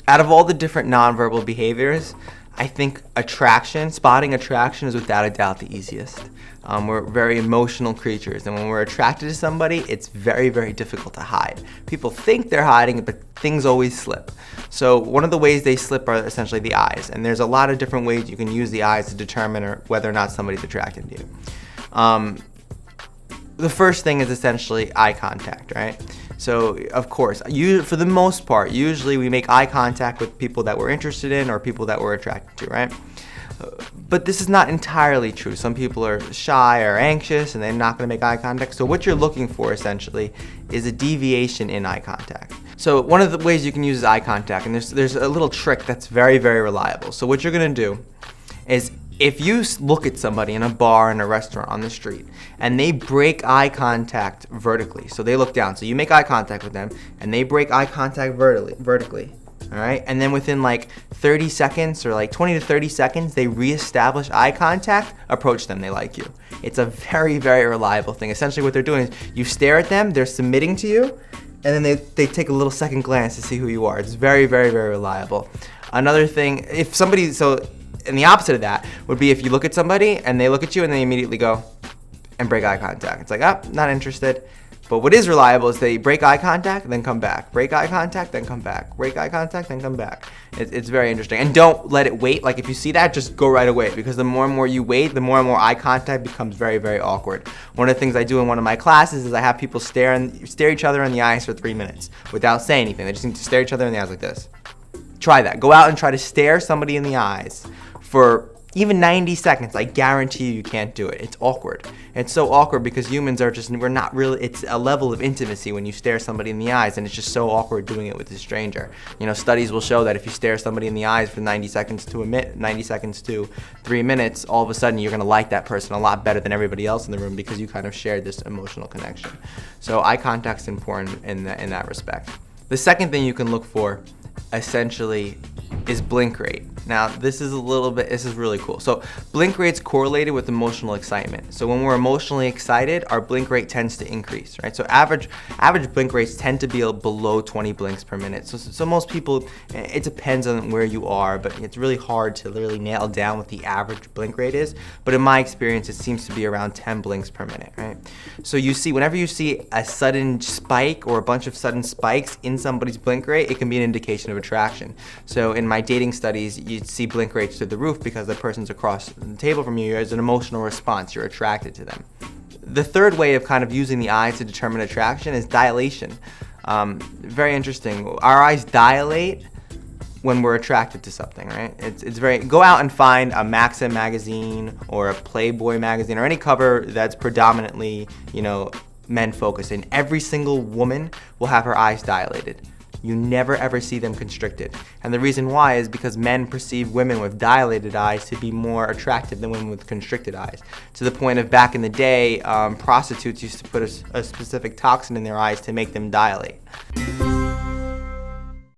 Out of all the different nonverbal behaviors, I think spotting attraction is without a doubt the easiest. We're very emotional creatures, and when we're attracted to somebody, it's very, very difficult to hide. People think they're hiding, but things always slip. So one of the ways they slip are essentially the eyes, and there's a lot of different ways you can use the eyes to determine whether or not somebody's attracted to you. The first thing is essentially eye contact, right? So, of course, for the most part, usually we make eye contact with people that we're interested in or people that we're attracted to, right? But this is not entirely true. Some people are shy or anxious and they're not going to make eye contact. So what you're looking for, essentially, is a deviation in eye contact. So one of the ways you can use is eye contact, and there's a little trick that's very, very reliable. So what you're going to do is, if you look at somebody in a bar, in a restaurant, on the street, and they break eye contact vertically, so they look down, so you make eye contact with them, and they break eye contact vertically, all right? And then within like 30 seconds, or like 20 to 30 seconds, they reestablish eye contact, approach them, they like you. It's a very, very reliable thing. Essentially what they're doing is, you stare at them, they're submitting to you, and then they take a little second glance to see who you are. It's very, very, very reliable. Another thing, and the opposite of that would be if you look at somebody and they look at you and they immediately go and break eye contact. It's like, not interested. But what is reliable is they break eye contact, then come back. Break eye contact, then come back. Break eye contact, then come back. It's very interesting. And don't let it wait. Like if you see that, just go right away, because the more and more you wait, the more and more eye contact becomes very, very awkward. One of the things I do in one of my classes is I have people stare each other in the eyes for 3 minutes without saying anything. They just need to stare each other in the eyes like this. Try that. Go out and try to stare somebody in the eyes for even 90 seconds. I guarantee you can't do it. It's awkward. It's so awkward because humans we're not really, it's a level of intimacy when you stare somebody in the eyes, and it's just so awkward doing it with a stranger. You know, studies will show that if you stare somebody in the eyes for 90 seconds to 3 minutes, all of a sudden you're going to like that person a lot better than everybody else in the room because you kind of shared this emotional connection. So eye contact's important in that respect. The second thing you can look for, essentially, is blink rate. Now, this is really cool. So blink rate's correlated with emotional excitement. So when we're emotionally excited, our blink rate tends to increase, right? So average blink rates tend to be below 20 blinks per minute. So most people, it depends on where you are, but it's really hard to really nail down what the average blink rate is. But in my experience, it seems to be around 10 blinks per minute, right? So whenever you see a sudden spike or a bunch of sudden spikes in somebody's blink rate, it can be an indication of attraction. So in my dating studies, you'd see blink rates through the roof because the person's across the table from you. As an emotional response, you're attracted to them. The third way of kind of using the eyes to determine attraction is dilation. Very interesting. Our eyes dilate when we're attracted to something, right? Go out and find a Maxim magazine or a Playboy magazine or any cover that's predominantly, men focused, and every single woman will have her eyes dilated. You never ever see them constricted. And the reason why is because men perceive women with dilated eyes to be more attractive than women with constricted eyes. To the point of back in the day, prostitutes used to put a specific toxin in their eyes to make them dilate.